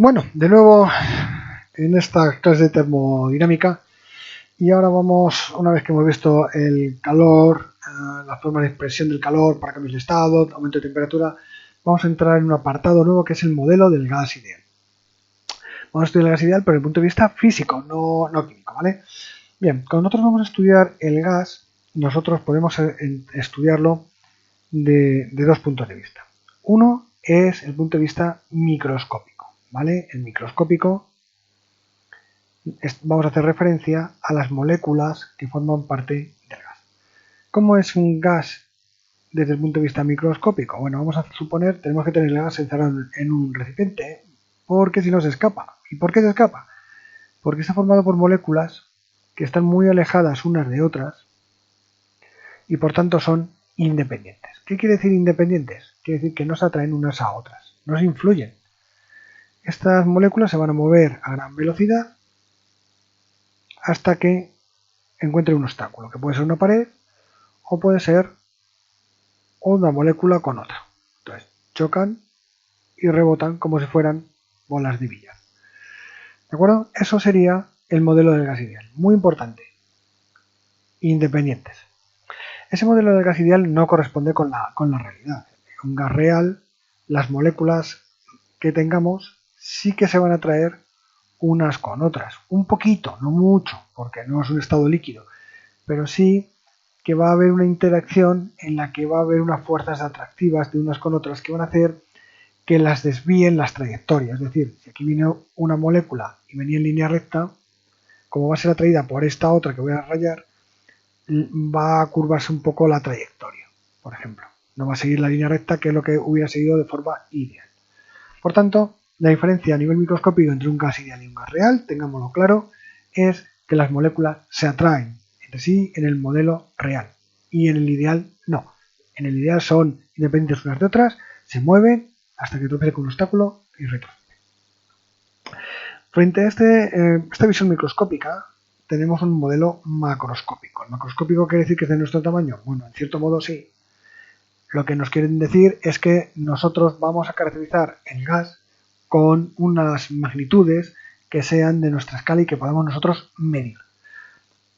Bueno, de nuevo en esta clase de termodinámica y ahora vamos, una vez que hemos visto el calor, la forma de expresión del calor para cambios de estado, aumento de temperatura, vamos a entrar en un apartado nuevo que es el modelo del gas ideal. Vamos a estudiar el gas ideal pero desde el punto de vista físico, no químico, ¿vale? Bien, cuando nosotros vamos a estudiar el gas, nosotros podemos estudiarlo de dos puntos de vista. Uno es el punto de vista microscópico, ¿vale? El microscópico, vamos a hacer referencia a las moléculas que forman parte del gas. ¿Cómo es un gas desde el punto de vista microscópico? Bueno, vamos a suponer, tenemos que tener el gas encerrado en un recipiente, porque si no se escapa. ¿Y por qué se escapa? Porque está formado por moléculas que están muy alejadas unas de otras y por tanto son independientes. ¿Qué quiere decir independientes? Quiere decir que no se atraen unas a otras, no se influyen. Estas moléculas se van a mover a gran velocidad hasta que encuentren un obstáculo, que puede ser una pared o puede ser una molécula con otra. Entonces chocan y rebotan como si fueran bolas de billar. ¿De acuerdo? Eso sería el modelo del gas ideal. Muy importante. Independientes. Ese modelo del gas ideal no corresponde con la realidad. En un gas real, las moléculas que tengamos sí que se van a atraer unas con otras. Un poquito, no mucho, porque no es un estado líquido, pero sí que va a haber una interacción en la que va a haber unas fuerzas atractivas de unas con otras que van a hacer que las desvíen las trayectorias. Es decir, si aquí viene una molécula y venía en línea recta, como va a ser atraída por esta otra que voy a rayar, va a curvarse un poco la trayectoria, por ejemplo. No va a seguir la línea recta, que es lo que hubiera seguido de forma ideal. Por tanto, la diferencia a nivel microscópico entre un gas ideal y un gas real, tengámoslo claro, es que las moléculas se atraen entre sí en el modelo real y en el ideal no. En el ideal son independientes unas de otras, se mueven hasta que tropecen con un obstáculo y retroceden. Frente a esta visión microscópica, tenemos un modelo macroscópico. ¿El macroscópico quiere decir que es de nuestro tamaño? Bueno, en cierto modo sí. Lo que nos quieren decir es que nosotros vamos a caracterizar el gas con unas magnitudes que sean de nuestra escala y que podamos nosotros medir.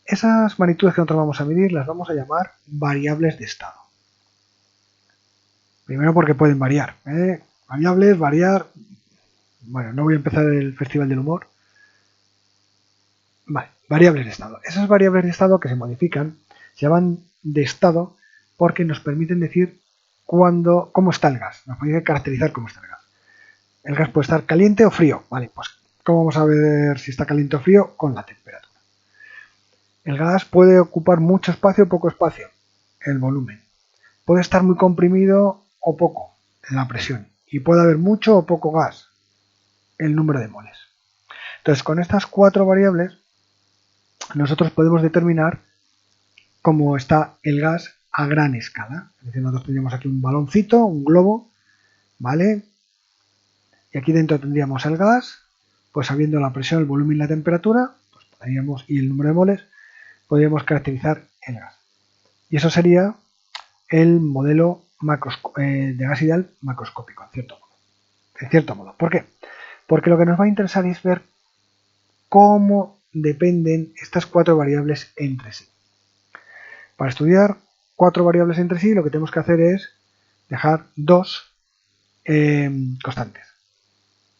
Esas magnitudes que nosotros vamos a medir las vamos a llamar variables de estado. Primero porque pueden variar. Variables, variar. Bueno, no voy a empezar el festival del humor. Vale, variables de estado. Esas variables de estado que se modifican se llaman de estado porque nos permiten decir cómo está el gas. Nos permite caracterizar cómo está el gas. El gas puede estar caliente o frío. Vale, pues ¿cómo vamos a ver si está caliente o frío? Con la temperatura. El gas puede ocupar mucho espacio o poco espacio. El volumen. Puede estar muy comprimido o poco. La presión. Y puede haber mucho o poco gas. El número de moles. Entonces, con estas cuatro variables, nosotros podemos determinar cómo está el gas a gran escala. Es decir, nosotros tendríamos aquí un baloncito, un globo, ¿vale? Y aquí dentro tendríamos el gas, pues sabiendo la presión, el volumen y la temperatura, pues podríamos, y el número de moles, podríamos caracterizar el gas. Y eso sería el modelo de gas ideal macroscópico, en cierto modo. ¿Por qué? Porque lo que nos va a interesar es ver cómo dependen estas cuatro variables entre sí. Para estudiar cuatro variables entre sí, lo que tenemos que hacer es dejar dos constantes.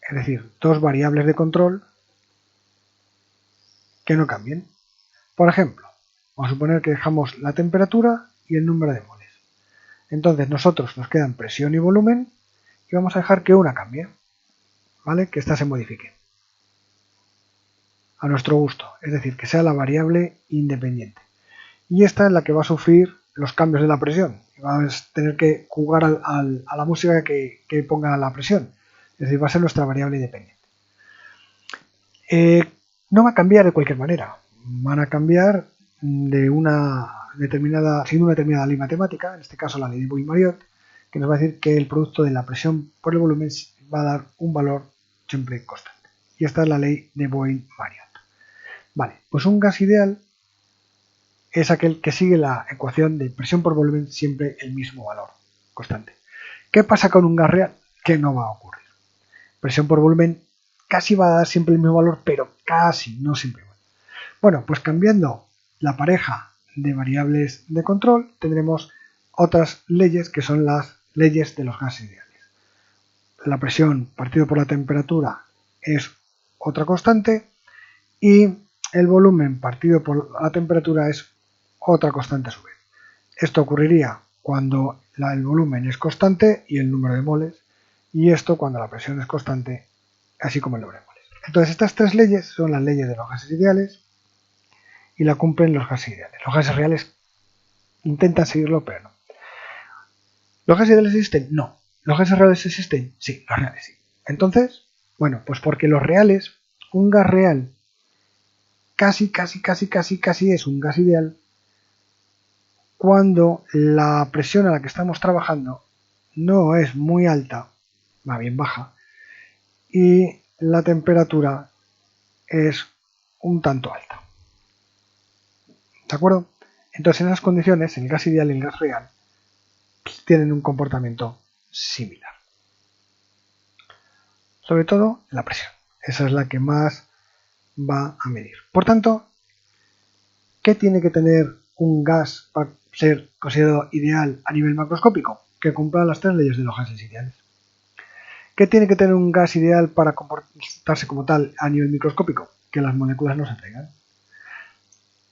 Es decir, dos variables de control que no cambien. Por ejemplo, vamos a suponer que dejamos la temperatura y el número de moles. Entonces nosotros nos quedan presión y volumen y vamos a dejar que una cambie, ¿vale? Que ésta se modifique a nuestro gusto, es decir, que sea la variable independiente. Y esta es la que va a sufrir los cambios de la presión. Va a tener que jugar a la música que ponga la presión. Es decir, va a ser nuestra variable independiente. No va a cambiar de cualquier manera. Van a cambiar de siguiendo una determinada ley matemática, en este caso la ley de Boyle-Mariotte, que nos va a decir que el producto de la presión por el volumen va a dar un valor siempre constante. Y esta es la ley de Boyle-Mariotte. Vale, pues un gas ideal es aquel que sigue la ecuación de presión por volumen siempre el mismo valor, constante. ¿Qué pasa con un gas real? Que no va a ocurrir. Presión por volumen casi va a dar siempre el mismo valor, pero casi, no siempre. Bueno, pues cambiando la pareja de variables de control, tendremos otras leyes que son las leyes de los gases ideales. La presión partido por la temperatura es otra constante y el volumen partido por la temperatura es otra constante a su vez. Esto ocurriría cuando el volumen es constante y el número de moles, y esto cuando la presión es constante, así como el número de moles. Entonces estas tres leyes son las leyes de los gases ideales y la cumplen los gases ideales. Los gases reales intentan seguirlo, pero no. ¿Los gases ideales existen? No. ¿Los gases reales existen? Sí, los reales sí. Entonces, bueno, pues porque los reales, un gas real casi es un gas ideal cuando la presión a la que estamos trabajando no es muy alta, va bien baja, y la temperatura es un tanto alta. ¿De acuerdo? Entonces, en esas condiciones, el gas ideal y el gas real tienen un comportamiento similar. Sobre todo la presión. Esa es la que más va a medir. Por tanto, ¿qué tiene que tener un gas para ser considerado ideal a nivel macroscópico? Que cumpla las tres leyes de los gases ideales. ¿Qué tiene que tener un gas ideal para comportarse como tal a nivel microscópico? Que las moléculas no se traigan.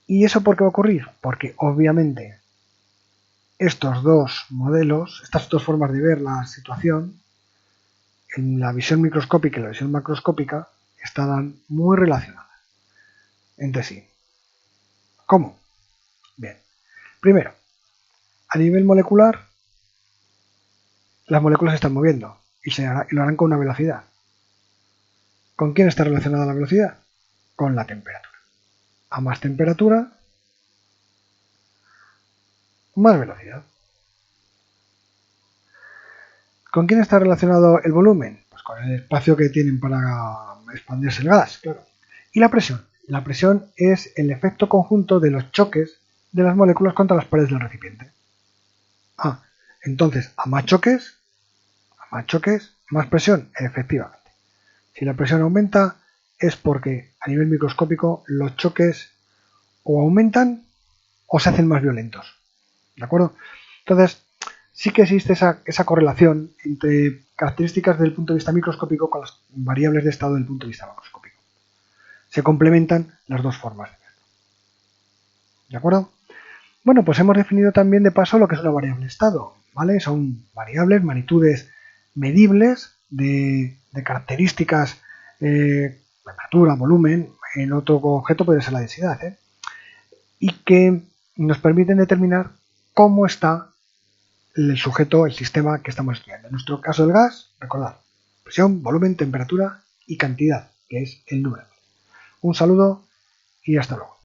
¿Y eso por qué va a ocurrir? Porque obviamente estos dos modelos, estas dos formas de ver la situación, en la visión microscópica y la visión macroscópica, estarán muy relacionadas entre sí. ¿Cómo? Bien. Primero, a nivel molecular, las moléculas se están moviendo y lo harán con una velocidad. ¿Con quién está relacionada la velocidad? Con la temperatura. A más temperatura, más velocidad. ¿Con quién está relacionado el volumen? Pues con el espacio que tienen para expandirse el gas, claro. ¿Y la presión? La presión es el efecto conjunto de los choques de las moléculas contra las paredes del recipiente. Entonces, a más choques, más presión, efectivamente. Si la presión aumenta es porque a nivel microscópico los choques o aumentan o se hacen más violentos. ¿De acuerdo? Entonces, sí que existe esa correlación entre características desde el punto de vista microscópico con las variables de estado desde el punto de vista macroscópico. Se complementan las dos formas de verlo. ¿De acuerdo? Bueno, pues hemos definido también de paso lo que es una variable de estado, ¿vale? Son variables, magnitudes medibles de características, temperatura, volumen, en otro objeto puede ser la densidad, y que nos permiten determinar cómo está el sujeto, el sistema que estamos estudiando. En nuestro caso del gas, recordad, presión, volumen, temperatura y cantidad, que es el número. Un saludo y hasta luego.